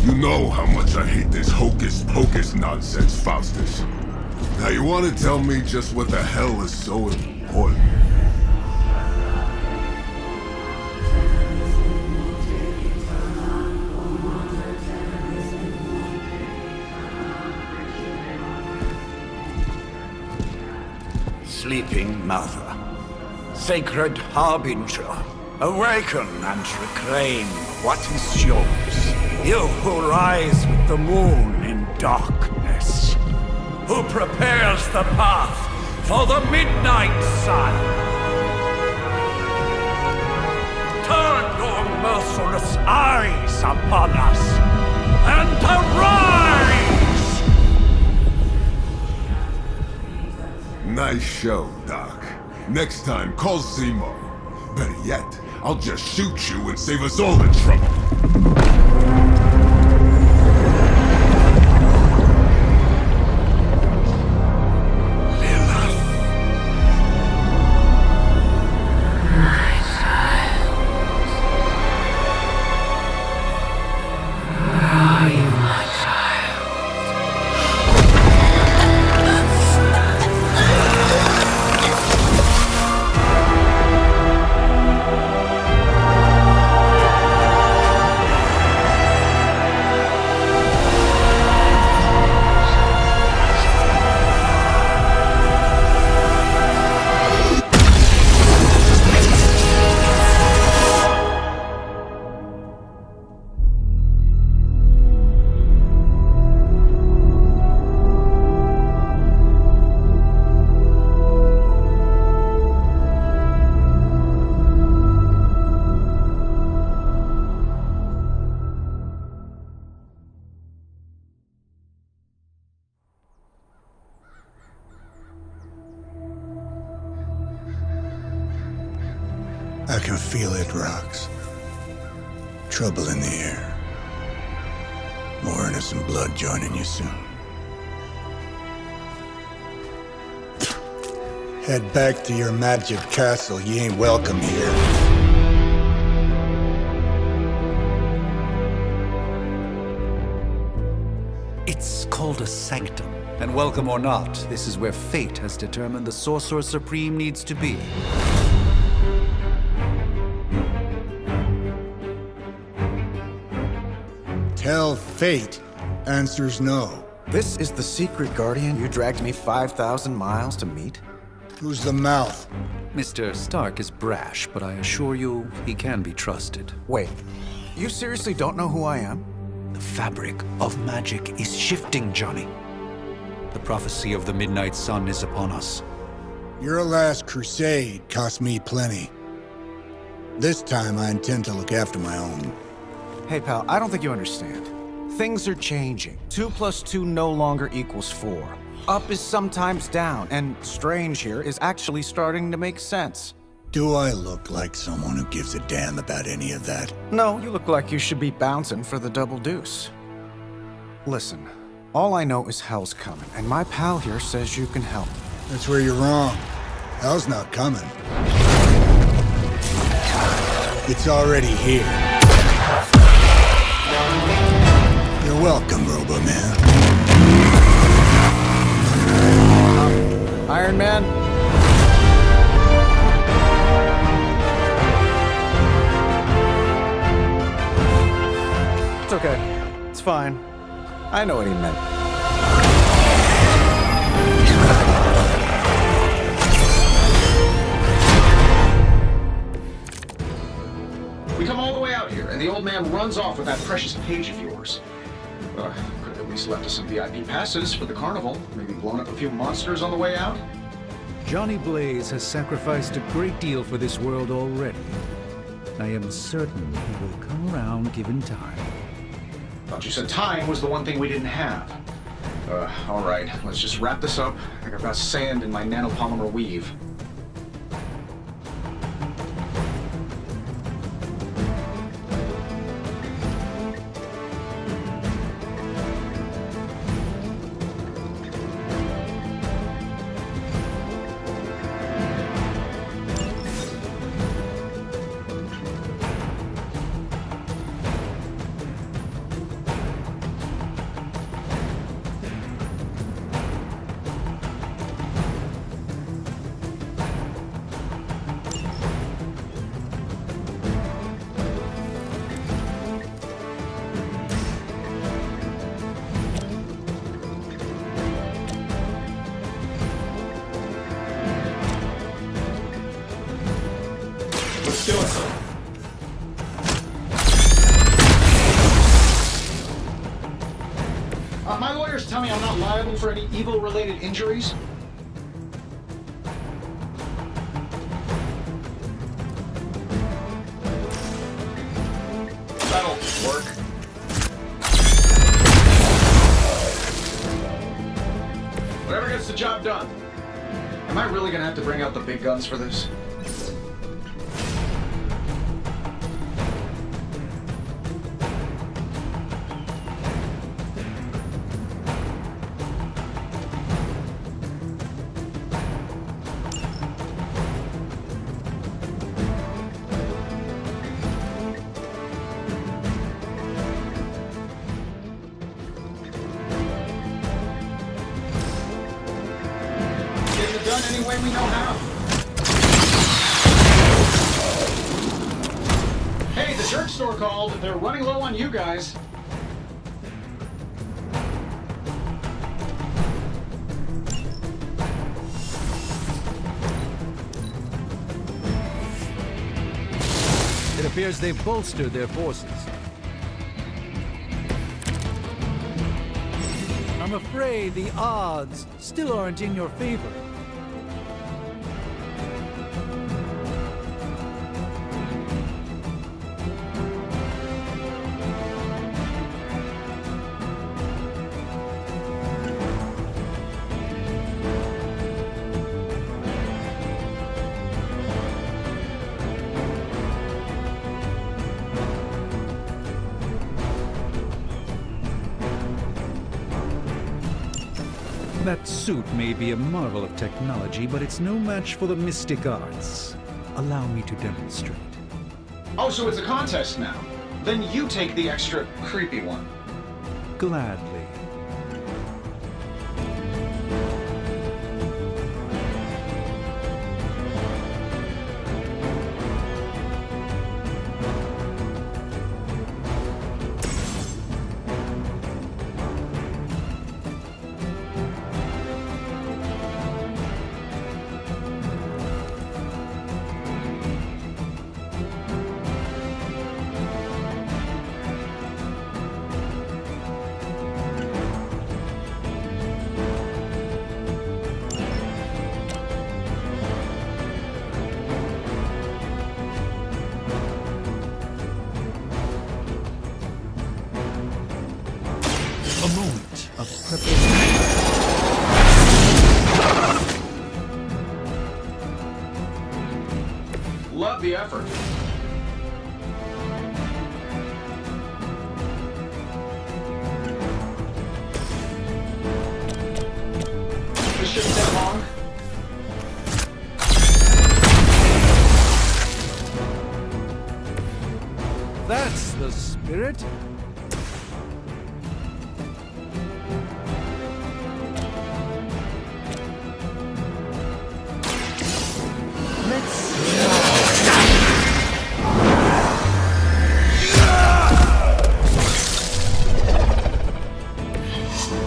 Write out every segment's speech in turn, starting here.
You know how much I hate this hocus-pocus nonsense, Faustus. Now you want to tell me just what the hell is so important? Sleeping Mother, Sacred Harbinger, awaken and reclaim what is yours. You who rise with the moon in darkness, who prepares the path for the midnight sun. Turn your merciless eyes upon us, and arise! Nice show, Doc. Next time, call Zemo. Better yet, I'll just shoot you and save us all the trouble. I can feel it, Rox. Trouble in the air. More innocent blood joining you soon. Head back to your magic castle. You ain't welcome here. It's called a sanctum. And welcome or not, this is where fate has determined the Sorcerer Supreme needs to be. Tell fate. Answers no. This is the secret guardian you dragged me 5,000 miles to meet? Who's the mouth? Mr. Stark is brash, but I assure you, he can be trusted. Wait, you seriously don't know who I am? The fabric of magic is shifting, Johnny. The prophecy of the Midnight Sun is upon us. Your last crusade cost me plenty. This time I intend to look after my own. Hey pal, I don't think you understand. Things are changing. 2 + 2 no longer equals 4. Up is sometimes down, and strange here is actually starting to make sense. Do I look like someone who gives a damn about any of that? No, you look like you should be bouncing for the double deuce. Listen, all I know is hell's coming, and my pal here says you can help. That's where you're wrong. Hell's not coming. It's already here. You're welcome, Robo-Man. Iron Man? It's okay. It's fine. I know what he meant. We come all the way out here, and the old man runs off with that precious page of yours. Could have at least left us some VIP passes for the carnival. Maybe blown up a few monsters on the way out. Johnny Blaze has sacrificed a great deal for this world already. I am certain he will come around given time. Thought you said time was the one thing we didn't have. All right, let's just wrap this up. I think I've got sand in my nanopolymer weave. Let's do it. My lawyers tell me I'm not liable for any evil-related injuries. That'll work. Whatever gets the job done. Am I really gonna have to bring out the big guns for this? Done any way we know how. Hey, the jerk store called. They're running low on you guys. It appears they've bolstered their forces. I'm afraid the odds still aren't in your favor. That suit may be a marvel of technology, but it's no match for the mystic arts. Allow me to demonstrate. Oh, so it's a contest now. Then you take the extra creepy one. Gladly. A moment of preparation. Love the effort. This shouldn't take long. That's the spirit.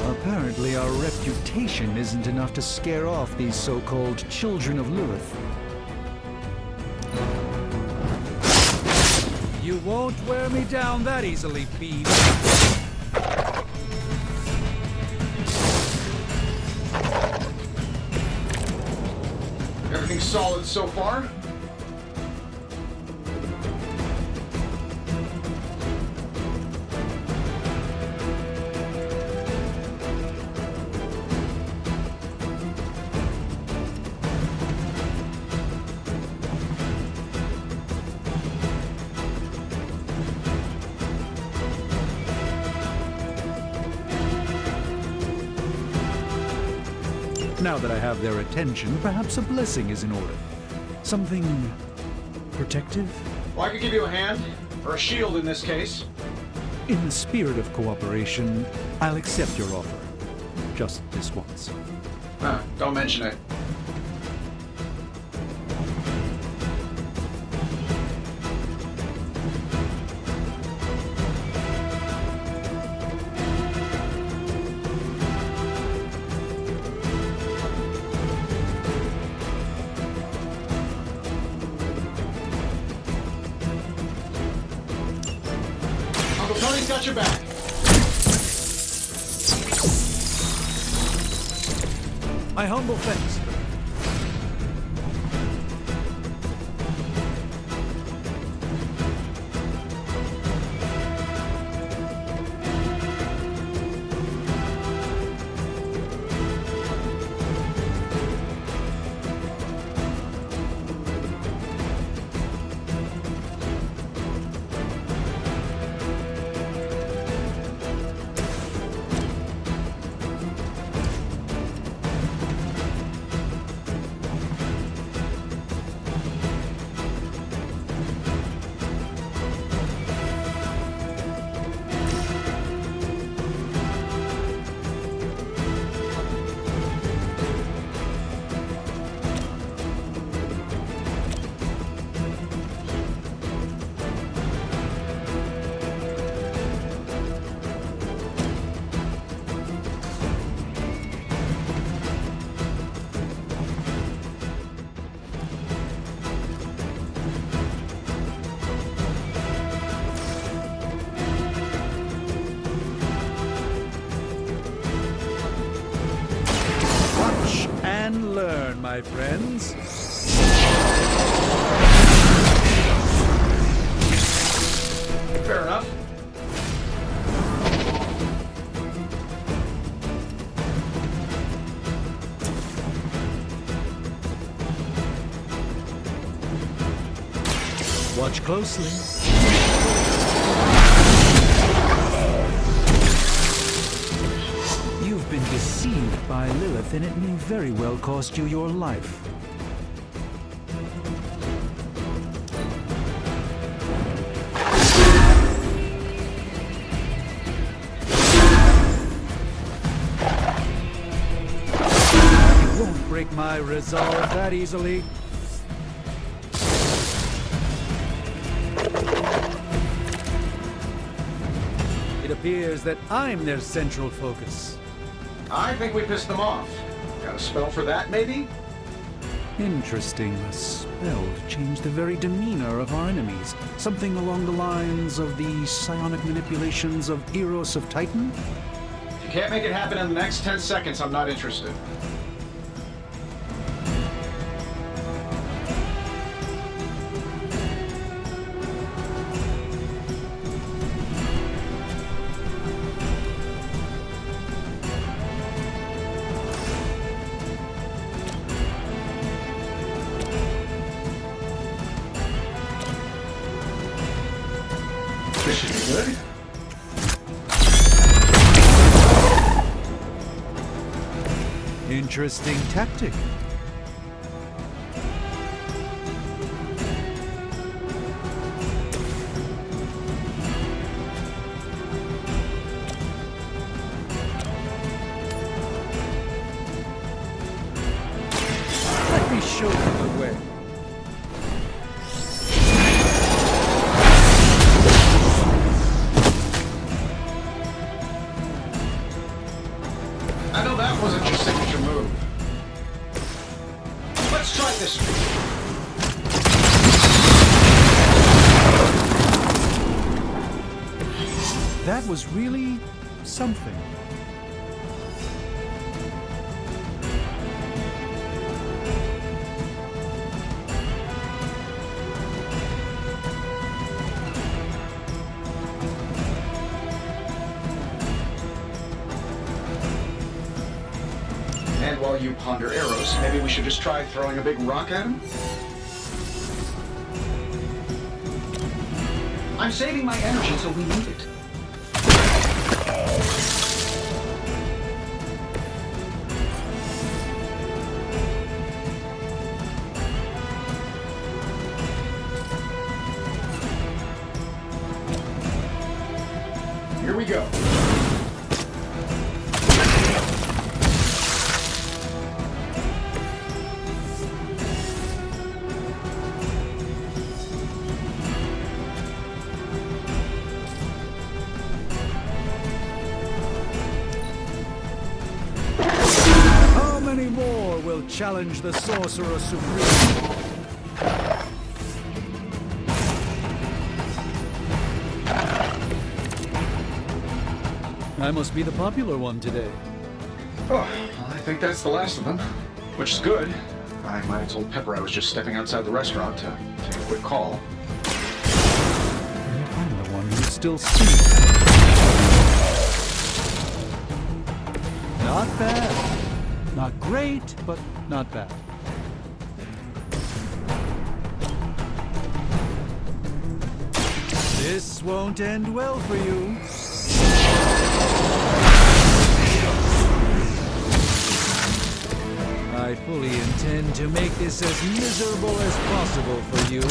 Apparently our reputation isn't enough to scare off these so-called children of Lilith. You won't wear me down that easily, Phoebe. Everything solid so far? Now that I have their attention, perhaps a blessing is in order. Something protective? Well, I could give you a hand, or a shield in this case. In the spirit of cooperation, I'll accept your offer. Just this once. Don't mention it. Uncle Tony's got your back. My humble thanks. And learn, my friends. Fair enough. Watch closely. You've been deceived by Lilith, and it may very well cost you your life. You won't break my resolve that easily. It appears that I'm their central focus. I think we pissed them off. Got a spell for that, maybe? Interesting. A spell to change the very demeanor of our enemies. Something along the lines of the psionic manipulations of Eros of Titan? If you can't make it happen in the next 10 seconds, I'm not interested. This should be good. Interesting tactic. Let me show you the way. I know that wasn't your signature move. Let's try this. That was really something. And while you ponder arrows, maybe we should just try throwing a big rock at him? I'm saving my energy until we need it. Here we go. How many more will challenge the Sorcerer Supreme? I must be the popular one today. Oh, I think that's the last of them. Which is good. I might have told Pepper I was just stepping outside the restaurant to take a quick call. I'm the one who's still sleeping. Not bad. Not great, but not bad. This won't end well for you. I fully intend to make this as miserable as possible for you.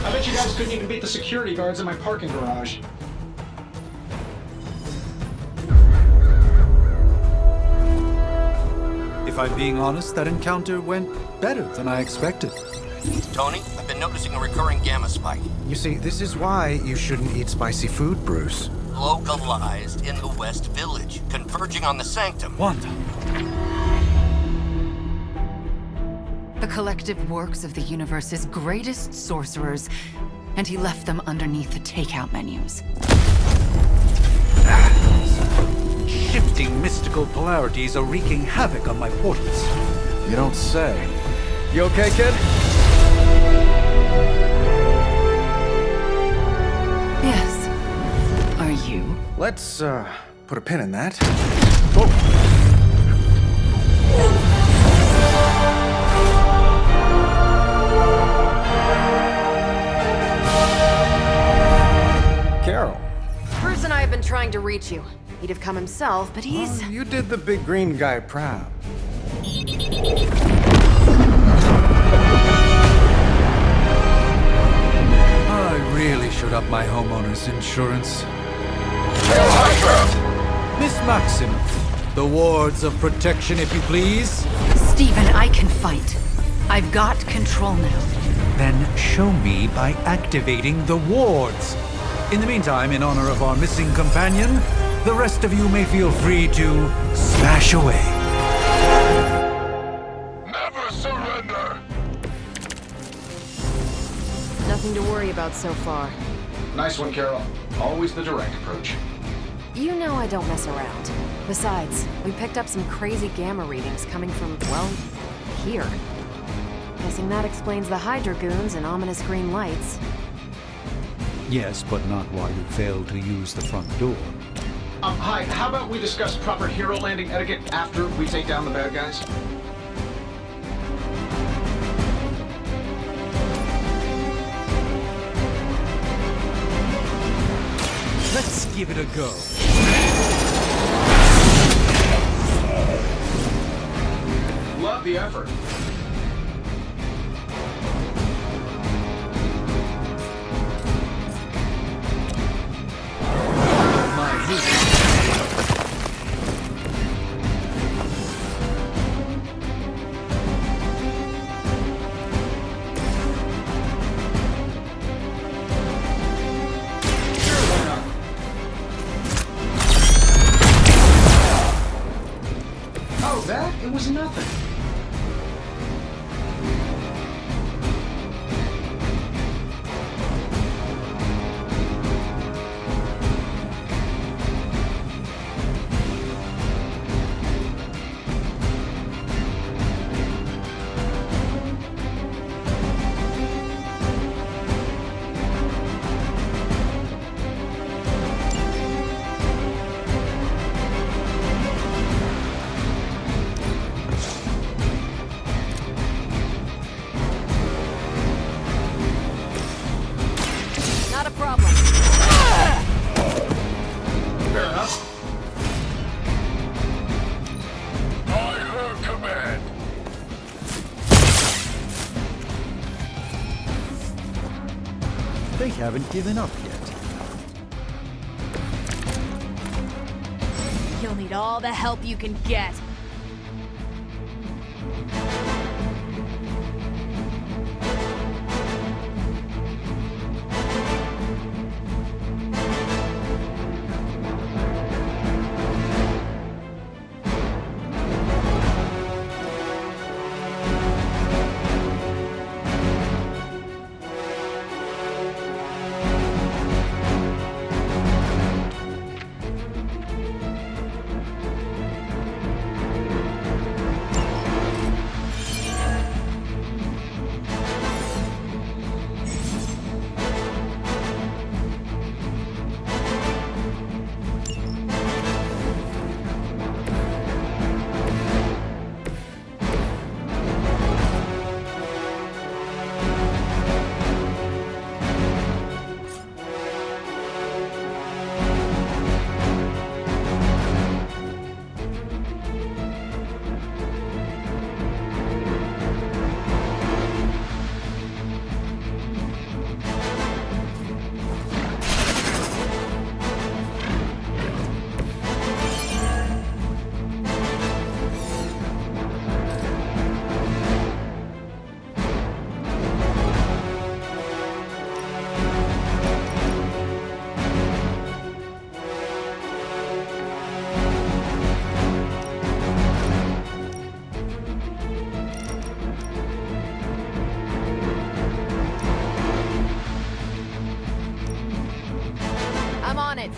I bet you guys couldn't even beat the security guards in my parking garage. If I'm being honest, that encounter went better than I expected. Tony, I've been noticing a recurring gamma spike. You see, this is why you shouldn't eat spicy food, Bruce. Localized in the West Village, converging on the Sanctum. Wanda. The collective works of the universe's greatest sorcerers, and he left them underneath the takeout menus. Shifting mystical polarities are wreaking havoc on my portals. You don't say. You okay, kid? Yes. Are you? Let's, put a pin in that. Carol. Bruce and I have been trying to reach you. He'd have come himself, but he's... Oh, you did the big green guy proud. I really should up my homeowner's insurance. Miss Maximoff, the wards of protection, if you please. Stephen, I can fight. I've got control now. Then show me by activating the wards. In the meantime, in honor of our missing companion, the rest of you may feel free to smash away. Never surrender! nothing to worry about so far. Nice one, Carol. Always the direct approach. You know I don't mess around. Besides, we picked up some crazy gamma readings coming from, well, here. Guessing that explains the Hydra goons and ominous green lights. Yes, but not while you failed to use the front door. Hi, how about we discuss proper hero landing etiquette after we take down the bad guys? Let's give it a go. Love the effort. It was nothing. They haven't given up yet. You'll need all the help you can get. I'm on it.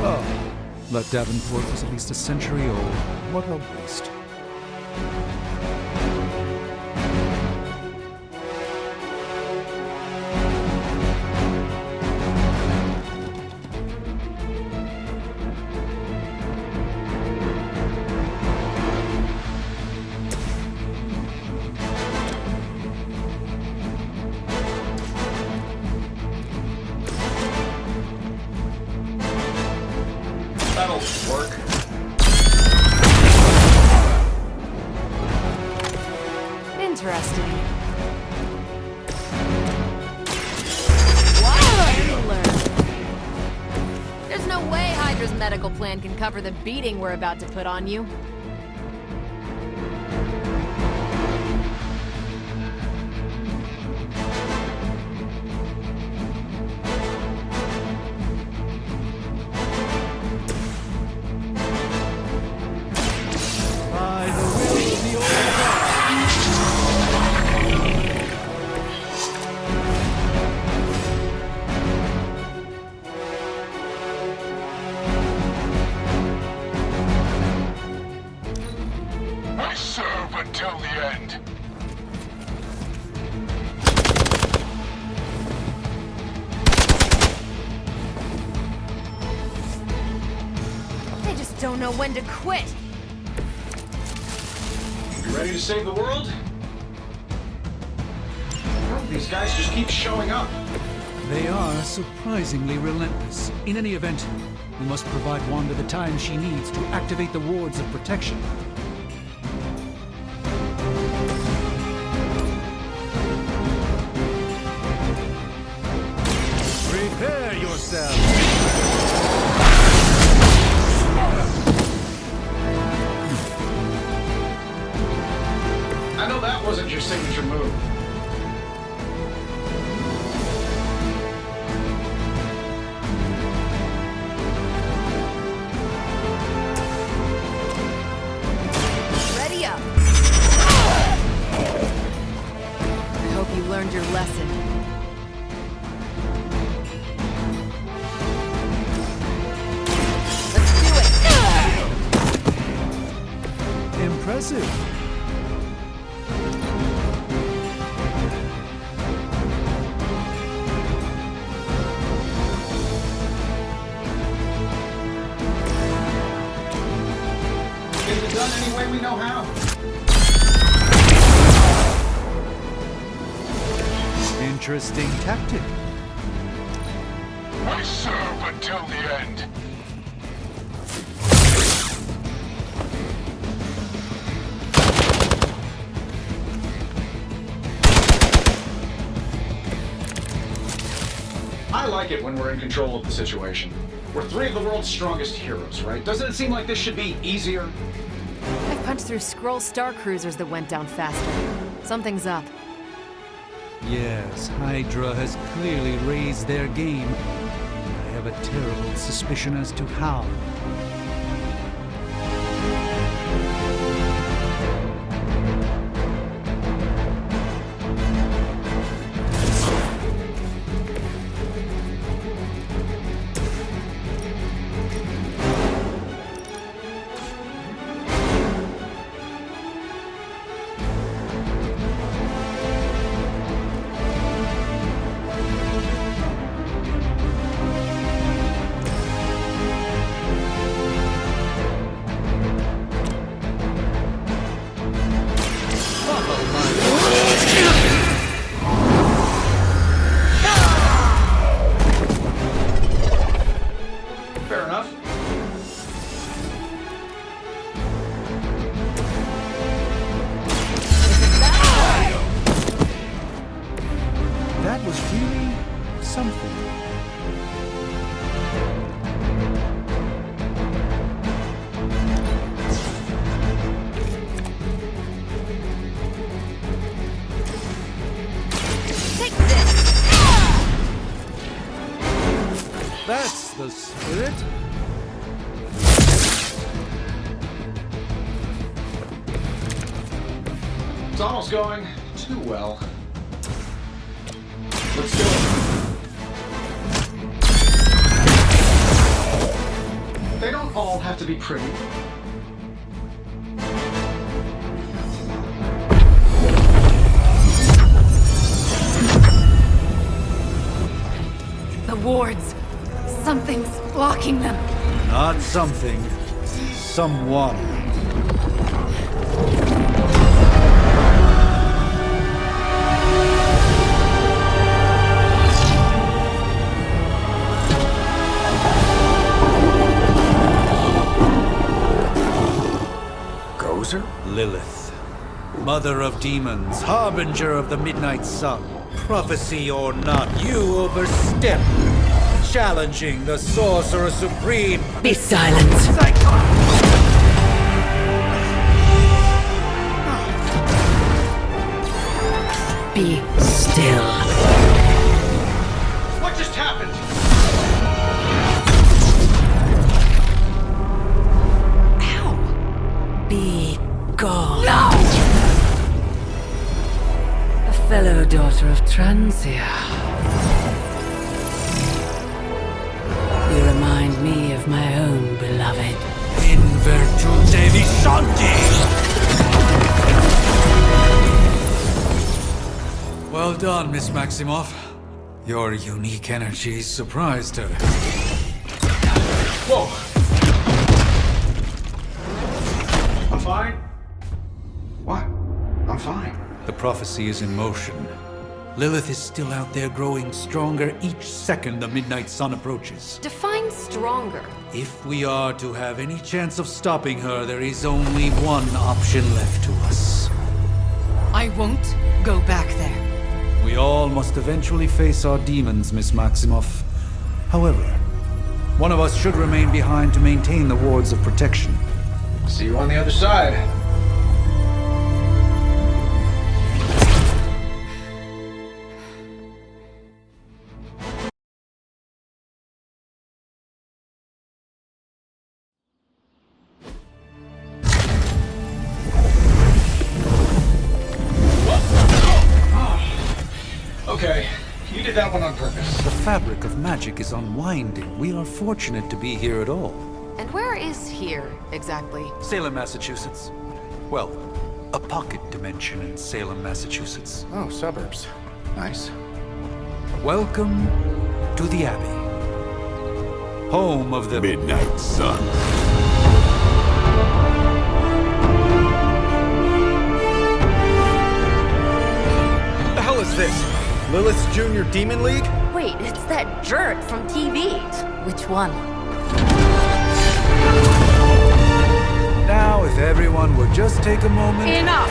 Oh, that Davenport was at least a century old. What a waste. That'll work. Interesting. Wow! There's no way Hydra's medical plan can cover the beating we're about to put on you. By the will of the old God. I serve until the end. They just don't know when to quit. You ready to save the world? Well, these guys just keep showing up. They are surprisingly relentless. In any event, we must provide Wanda the time she needs to activate the wards of protection. Prepare yourself! I know that wasn't your signature move. Ready up. I hope you learned your lesson. Let's do it. Impressive. Get it done any way we know how. Interesting tactic. I serve until the end. I like it when we're in control of the situation. We're three of the world's strongest heroes, right? Doesn't it seem like this should be easier? I punched through Skrull star cruisers that went down faster. Something's up. Yes, Hydra has clearly raised their game. I have a terrible suspicion as to how. It's almost going too well. Let's do it. They don't all have to be pretty. The wards. Something's blocking them. Not something. Someone. Gozer? Lilith. Mother of demons, harbinger of the midnight sun. Prophecy or not, you overstep. Challenging the Sorcerer Supreme. Be silent. Be still. What just happened? Be gone. No! A fellow daughter of Transia. You remind me of my own beloved. In virtute vishanti! Well done, Miss Maximoff. Your unique energies surprised her. Whoa! I'm fine. What? I'm fine. The prophecy is in motion. Lilith is still out there growing stronger each second the midnight sun approaches. Define stronger. If we are to have any chance of stopping her, there is only one option left to us. I won't go back there. We all must eventually face our demons, Miss Maximoff. However, one of us should remain behind to maintain the wards of protection. See you on the other side. Okay, you did that one on purpose. The fabric of magic is unwinding. We are fortunate to be here at all. And where is here, exactly? Salem, Massachusetts. Well, a pocket dimension in Salem, Massachusetts. Oh, suburbs. Nice. Welcome to the Abbey. Home of the Midnight Sun. What the hell is this? Lilith's Junior Demon League? Wait, it's that jerk from TV. Which one? Now, if everyone would just take a moment... Enough!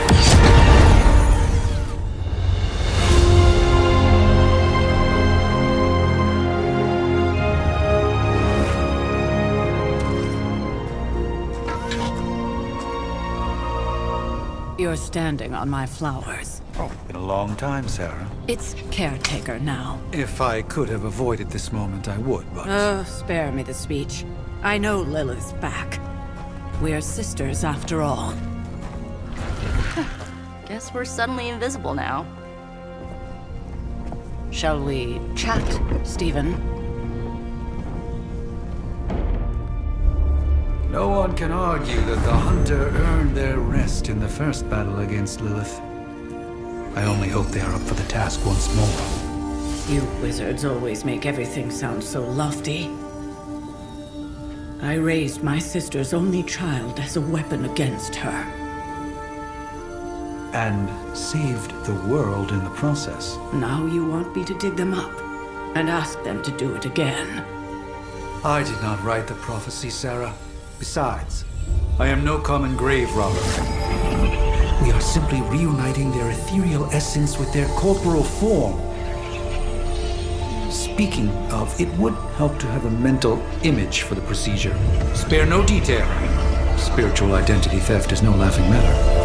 You're standing on my flowers. Oh, been a long time, Sarah. It's caretaker now. If I could have avoided this moment, I would, but... Oh, spare me the speech. I know Lilith's back. We're sisters after all. Guess we're suddenly invisible now. Shall we chat, Stephen? No one can argue that the Hunter earned their rest in the first battle against Lilith. I only hope they are up for the task once more. You wizards always make everything sound so lofty. I raised my sister's only child as a weapon against her. And saved the world in the process. Now you want me to dig them up and ask them to do it again. I did not write the prophecy, Sarah. Besides, I am no common grave robber. We are simply reuniting their ethereal essence with their corporal form. Speaking of, it would help to have a mental image for the procedure. Spare no detail. Spiritual identity theft is no laughing matter.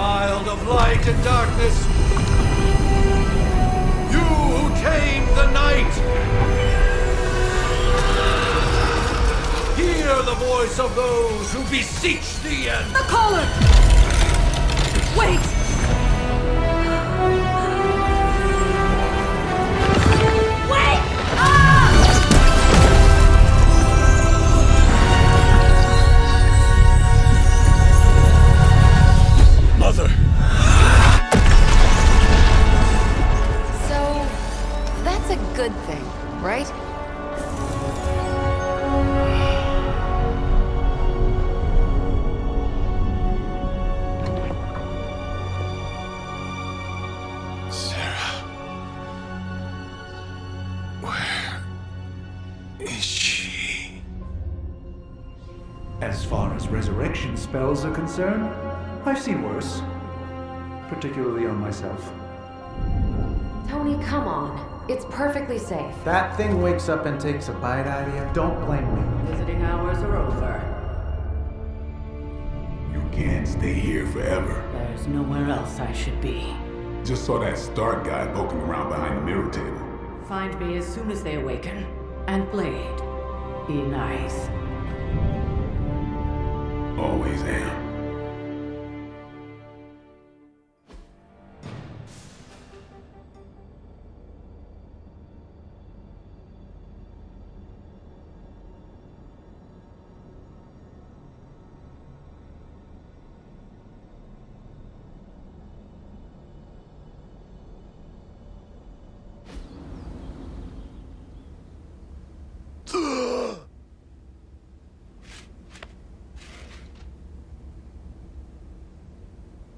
Child of light and darkness, you who tame the night, hear the voice of those who beseech thee and... The caller! Wait! Wait! Mother! So, that's a good thing, right? Sarah. Where is she? As far as resurrection spells are concerned, I've seen worse. Particularly on myself. Tony, come on. It's perfectly safe. That thing wakes up and takes a bite out of you. Don't blame me. Visiting hours are over. You can't stay here forever. There's nowhere else I should be. Just saw that Stark guy poking around behind the mirror table. Find me as soon as they awaken. And Blade, be nice. Always am.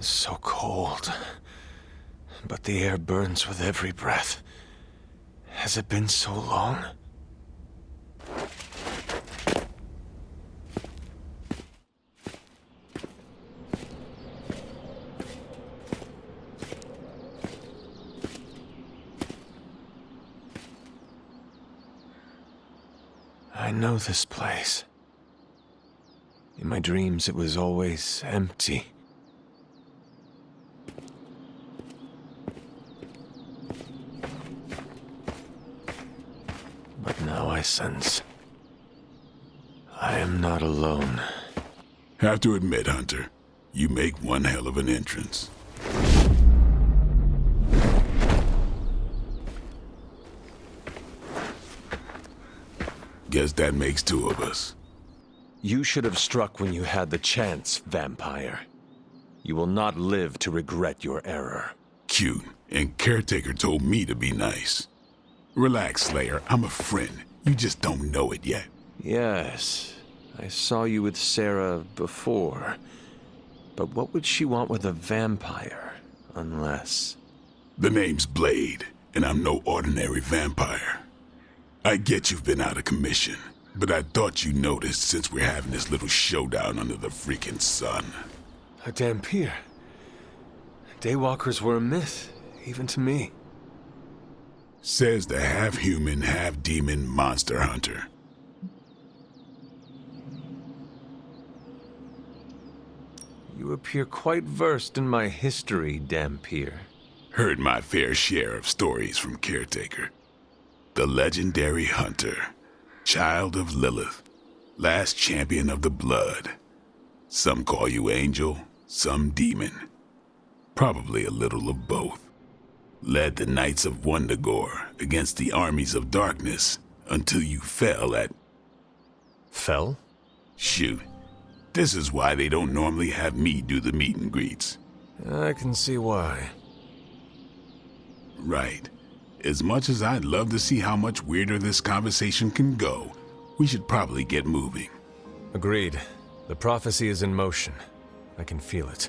So cold. But the air burns with every breath. Has it been so long? I know this place. In my dreams, it was always empty. But now I sense I am not alone. Have to admit, Hunter, you make one hell of an entrance. Guess that makes two of us. You should have struck when you had the chance, vampire. You will not live to regret your error. Cute, and Caretaker told me to be nice. Relax, Slayer, I'm a friend. You just don't know it yet. Yes, I saw you with Sarah before. But what would she want with a vampire, unless... The name's Blade, and I'm no ordinary vampire. I get you've been out of commission, but I thought you noticed since we're having this little showdown under the freaking sun. A Dampier. Daywalkers were a myth, even to me. Says the half-human, half-demon monster hunter. You appear quite versed in my history, Dampier. Heard my fair share of stories from Caretaker. The legendary hunter, child of Lilith, last champion of the blood. Some call you angel, some demon. Probably a little of both. Led the Knights of Wundagore against the armies of darkness until you fell at... Fell? Shoot. This is why they don't normally have me do the meet and greets. I can see why. Right. As much as I'd love to see how much weirder this conversation can go, we should probably get moving. Agreed. The prophecy is in motion. I can feel it.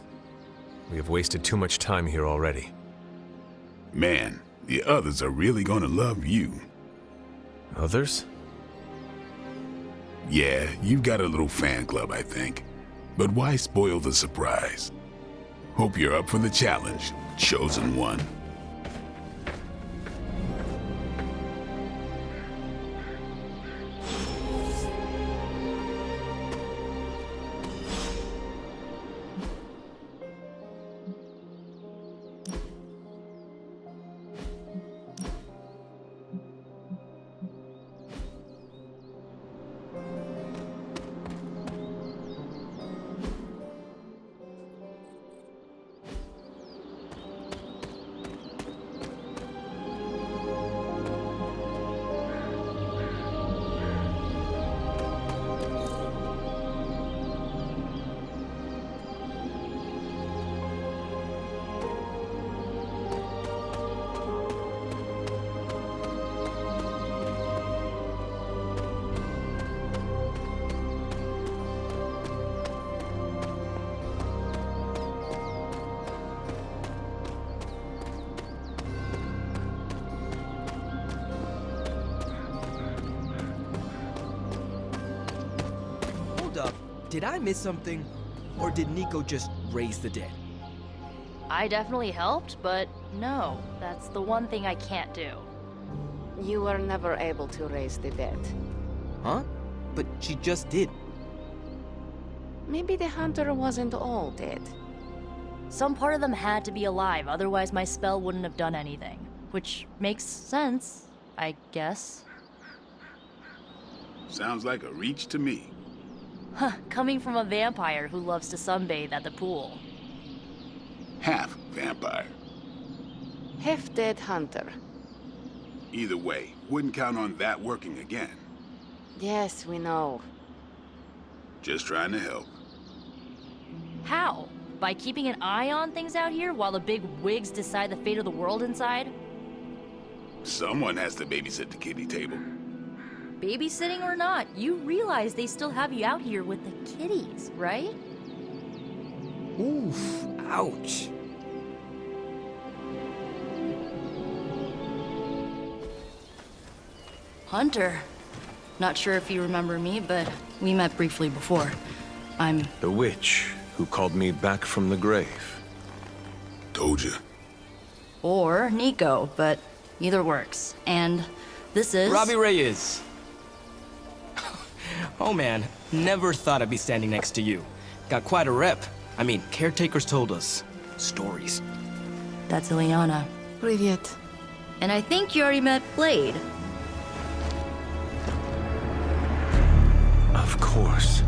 We have wasted too much time here already. Man, the others are really gonna love you. Others? Yeah, you've got a little fan club, I think. But why spoil the surprise? Hope you're up for the challenge, chosen one. Did I miss something? Or did Nico just raise the dead? I definitely helped, but no, that's the one thing I can't do. You were never able to raise the dead. Huh? But she just did. Maybe the hunter wasn't all dead. Some part of them had to be alive, otherwise my spell wouldn't have done anything. Which makes sense, I guess. Sounds like a reach to me. Huh, coming from a vampire who loves to sunbathe at the pool. Half vampire. Half-dead hunter. Either way, wouldn't count on that working again. Yes, we know. Just trying to help. How? By keeping an eye on things out here while the big wigs decide the fate of the world inside? Someone has to babysit the kiddie table. Babysitting or not, you realize they still have you out here with the kiddies, right? Oof, ouch. Hunter. Not sure if you remember me, but we met briefly before. I'm... The witch who called me back from the grave. Told you. Or Nico, but either works. And this is... Robbie Reyes. Oh man, never thought I'd be standing next to you. Got quite a rep. I mean, caretakers told us stories. That's Ileana. Привет. And I think you already met Blade. Of course.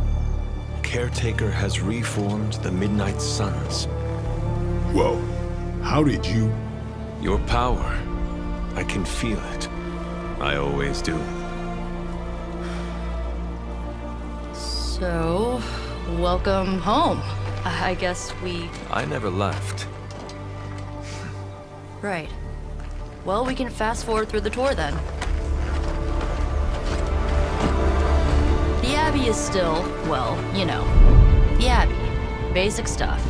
Caretaker has reformed the Midnight Suns. Whoa. How did you... Your power. I can feel it. I always do. So, welcome home. I guess we... I never left. Right. Well, we can fast forward through the tour then. The Abbey is still, well, you know, the Abbey. Basic stuff.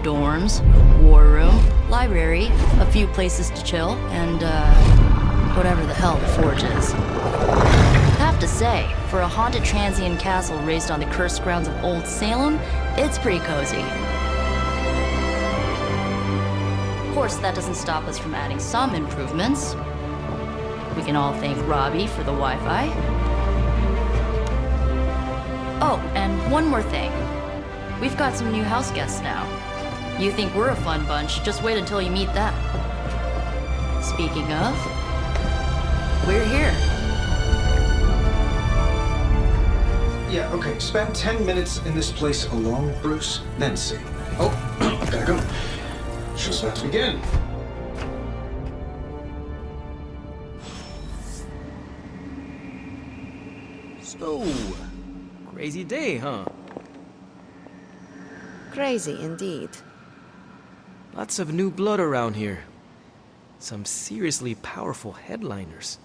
Dorms, war room, library, a few places to chill, and, whatever the hell the Forge is. Have to say, for a haunted transient castle raised on the cursed grounds of Old Salem, it's pretty cozy. Of course, that doesn't stop us from adding some improvements. We can all thank Robbie for the Wi-Fi. Oh, and one more thing. We've got some new house guests now. You think we're a fun bunch, just wait until you meet them. Speaking of, we're here. Yeah, okay. Spend 10 minutes in this place alone, Bruce, then see. Oh, gotta go. Show's about to begin. So, crazy day, huh? Crazy indeed. Lots of new blood around here. Some seriously powerful headliners.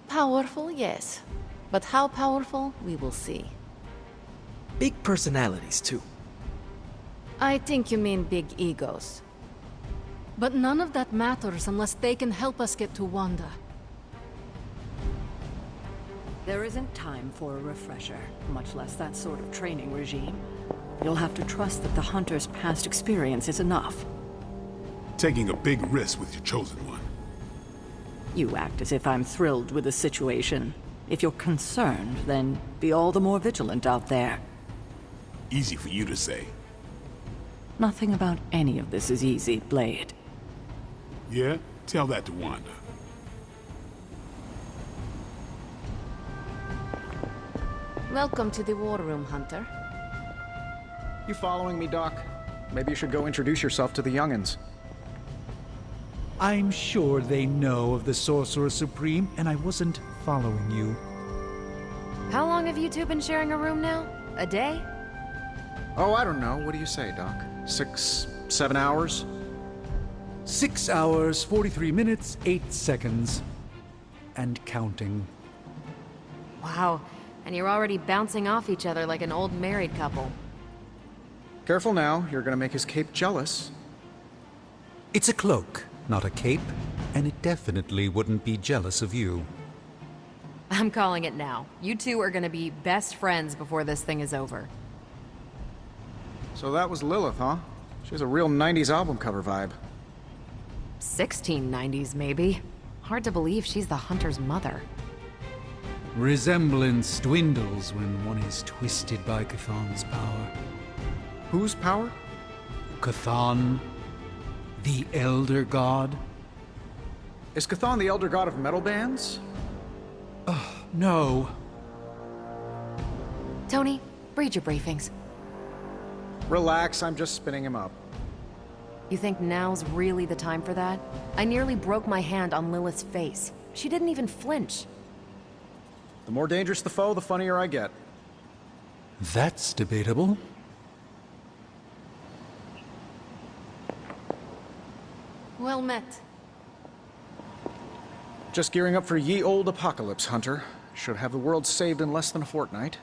Powerful, yes. But how powerful, we will see. Big personalities, too. I think you mean big egos. But none of that matters unless they can help us get to Wanda. There isn't time for a refresher, much less that sort of training regime. You'll have to trust that the Hunter's past experience is enough. Taking a big risk with your chosen one. You act as if I'm thrilled with the situation. If you're concerned, then be all the more vigilant out there. Easy for you to say. Nothing about any of this is easy, Blade. Yeah? Tell that to Wanda. Welcome to the War Room, Hunter. You following me, Doc? Maybe you should go introduce yourself to the young'uns. I'm sure they know of the Sorcerer Supreme, and I wasn't following you. How long have you two been sharing a room now? A day? Oh, I don't know. What do you say, Doc? 6, 7 hours? 6 hours, 43 minutes, 8 seconds. And counting. Wow. And you're already bouncing off each other like an old married couple. Careful now, you're gonna make his cape jealous. It's a cloak, not a cape, and it definitely wouldn't be jealous of you. I'm calling it now. You two are gonna be best friends before this thing is over. So that was Lilith, huh? She has a real 90s album cover vibe. 1690s, maybe. Hard to believe she's the Hunter's mother. Resemblance dwindles when one is twisted by Chthon's power. Whose power? Chthon, the Elder God. Is Chthon the elder god of metal bands? No. Tony, read your briefings. Relax, I'm just spinning him up. You think now's really the time for that? I nearly broke my hand on Lilith's face. She didn't even flinch. The more dangerous the foe, the funnier I get. That's debatable. Well met. Just gearing up for ye old apocalypse, Hunter. Should have the world saved in less than a fortnight.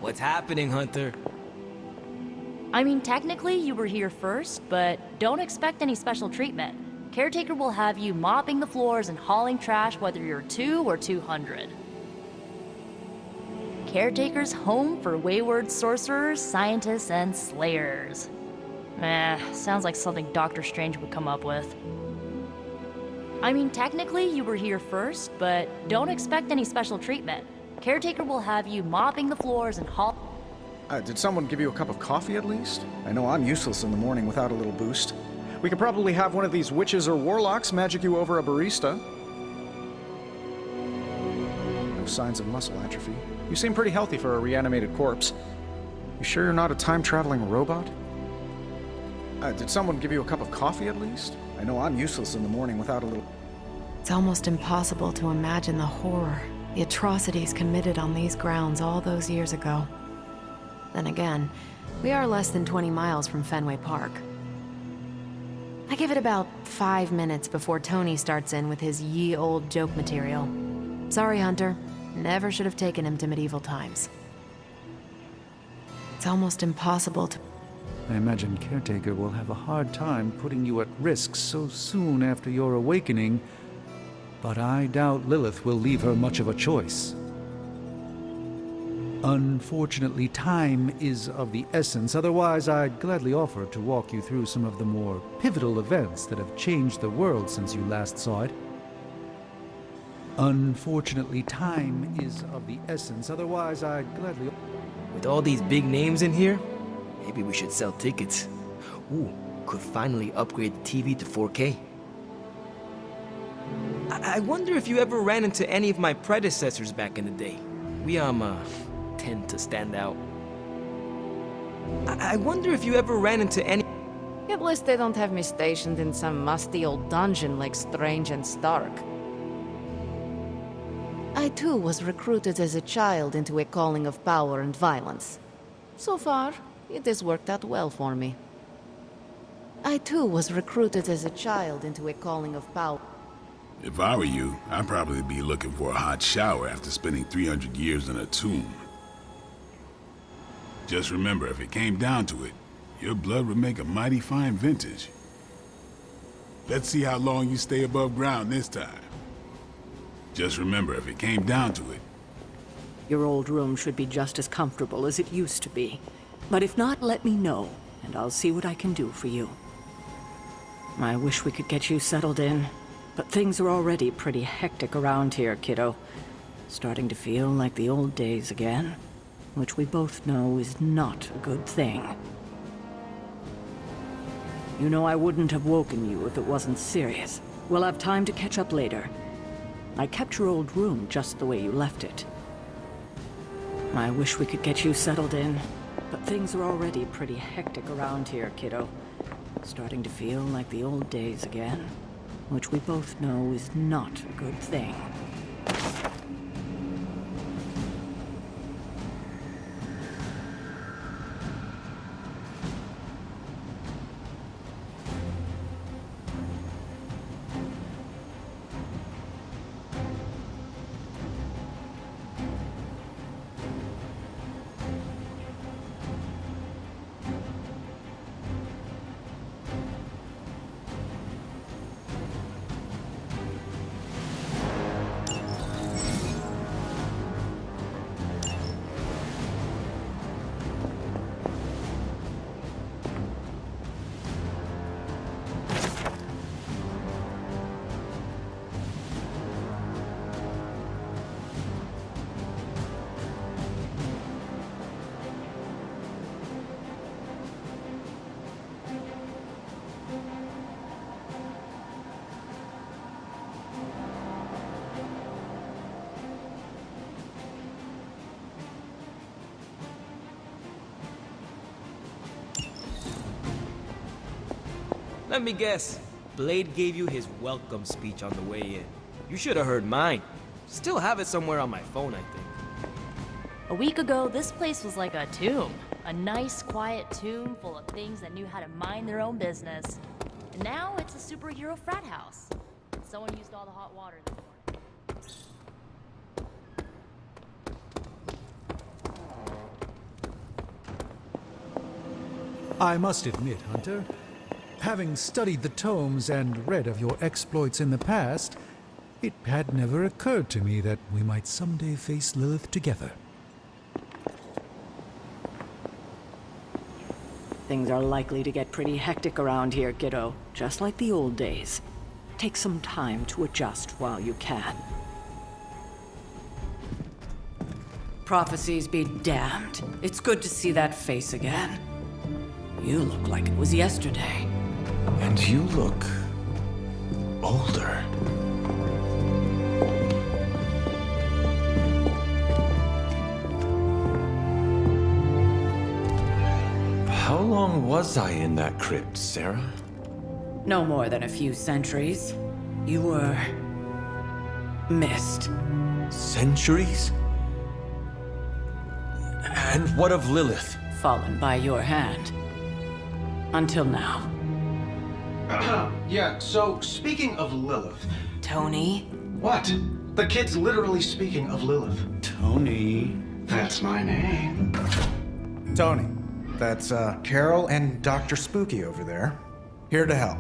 What's happening, Hunter? I mean, technically you were here first, but don't expect any special treatment. Caretaker will have you mopping the floors and hauling trash whether you're 2 or 200. Caretaker's home for wayward sorcerers, scientists, and slayers. Sounds like something Doctor Strange would come up with. I mean, technically you were here first, but don't expect any special treatment. Caretaker will have you mopping the floors and Did someone give you a cup of coffee at least? I know I'm useless in the morning without a little boost. We could probably have one of these witches or warlocks magic you over a barista. No signs of muscle atrophy. You seem pretty healthy for a reanimated corpse. You sure you're not a time-traveling robot? Did someone give you a cup of coffee at least? I know I'm useless in the morning without a little... It's almost impossible to imagine the horror, the atrocities committed on these grounds all those years ago. Then again, we are less than 20 miles from Fenway Park. I give it about 5 minutes before Tony starts in with his ye old joke material. Sorry, Hunter. Never should have taken him to medieval times. It's almost impossible to... I imagine Caretaker will have a hard time putting you at risk so soon after your awakening, but I doubt Lilith will leave her much of a choice. Unfortunately, time is of the essence, otherwise I'd gladly offer to walk you through some of the more pivotal events that have changed the world since you last saw it. Unfortunately, time is of the essence, otherwise I'd gladly... With all these big names in here, maybe we should sell tickets. Ooh, could finally upgrade the TV to 4K. I wonder if you ever ran into any of my predecessors back in the day. We, tend to stand out. I wonder if you ever ran into any... At least they don't have me stationed in some musty old dungeon like Strange and Stark. I too was recruited as a child into a calling of power and violence. So far, it has worked out well for me. I too was recruited as a child into a calling of power. If I were you, I'd probably be looking for a hot shower after spending 300 years in a tomb. Just remember, if it came down to it, your blood would make a mighty fine vintage. Let's see how long you stay above ground this time. Just remember, if it came down to it. Your old room should be just as comfortable as it used to be. But if not, let me know, and I'll see what I can do for you. I wish we could get you settled in, but things are already pretty hectic around here, kiddo. Starting to feel like the old days again, which we both know is not a good thing. You know I wouldn't have woken you if it wasn't serious. We'll have time to catch up later. I kept your old room just the way you left it. I wish we could get you settled in, but things are already pretty hectic around here, kiddo. Starting to feel like the old days again, which we both know is not a good thing. Let me guess. Blade gave you his welcome speech on the way in. You should have heard mine. Still have it somewhere on my phone, I think. A week ago, this place was like a tomb. A nice, quiet tomb full of things that knew how to mind their own business. And now it's a superhero frat house. Someone used all the hot water this morning. I must admit, Hunter, having studied the tomes and read of your exploits in the past, it had never occurred to me that we might someday face Lilith together. Things are likely to get pretty hectic around here, kiddo. Just like the old days. Take some time to adjust while you can. Prophecies be damned. It's good to see that face again. You look like it was yesterday. And you look older. How long was I in that crypt, Sarah? No more than a few centuries. You were... missed. Centuries? And what of Lilith? Fallen by your hand. Until now. Yeah, so speaking of Lilith... Tony? What? The kid's literally speaking of Lilith. Tony. That's my name. Tony. That's, Carol and Dr. Spooky over there. Here to help.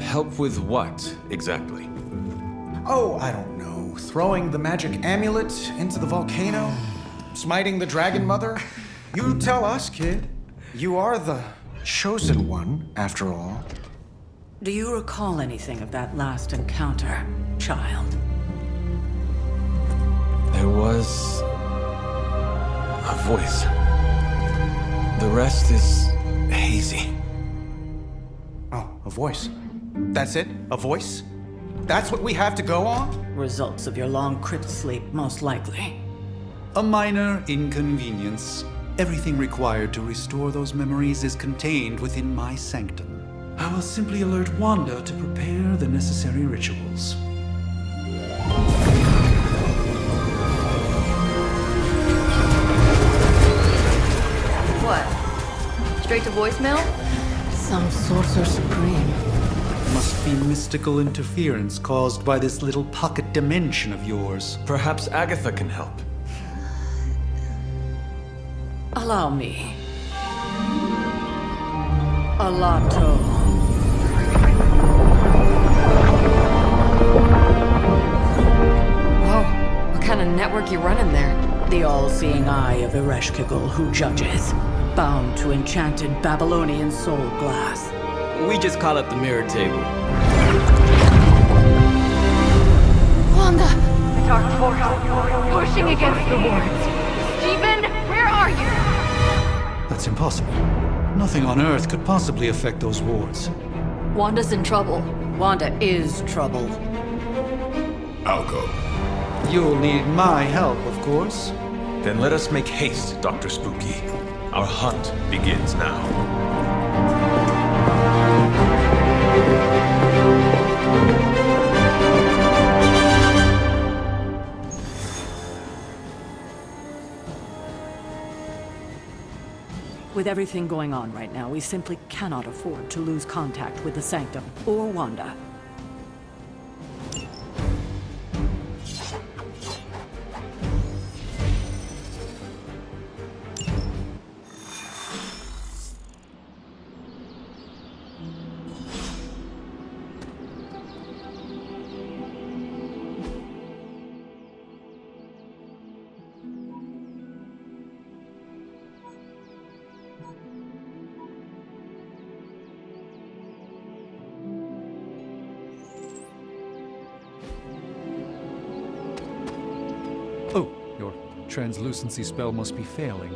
Help with what, exactly? Oh, I don't know. Throwing the magic amulet into the volcano? Smiting the dragon mother? You tell us, kid. You are the chosen one, after all. Do you recall anything of that last encounter, child? There was... a voice. The rest is hazy. Oh, a voice. That's it? A voice? That's what we have to go on? Results of your long crypt sleep, most likely. A minor inconvenience. Everything required to restore those memories is contained within my sanctum. I will simply alert Wanda to prepare the necessary rituals. What? Straight to voicemail? Some sorcerer supreme. Must be mystical interference caused by this little pocket dimension of yours. Perhaps Agatha can help. Allow me. Alato. Whoa, what kind of network you running there? The all-seeing eye of Ereshkigal who judges, bound to enchanted Babylonian soul glass. We just call it the mirror table. Wanda! The dark force, pushing against the wards. Stephen, where are you? That's impossible. Nothing on Earth could possibly affect those wards. Wanda's in trouble. Wanda is trouble. I'll go. You'll need my help, of course. Then let us make haste, Dr. Spooky. Our hunt begins now. With everything going on right now, we simply cannot afford to lose contact with the Sanctum or Wanda. Oh, your translucency spell must be failing.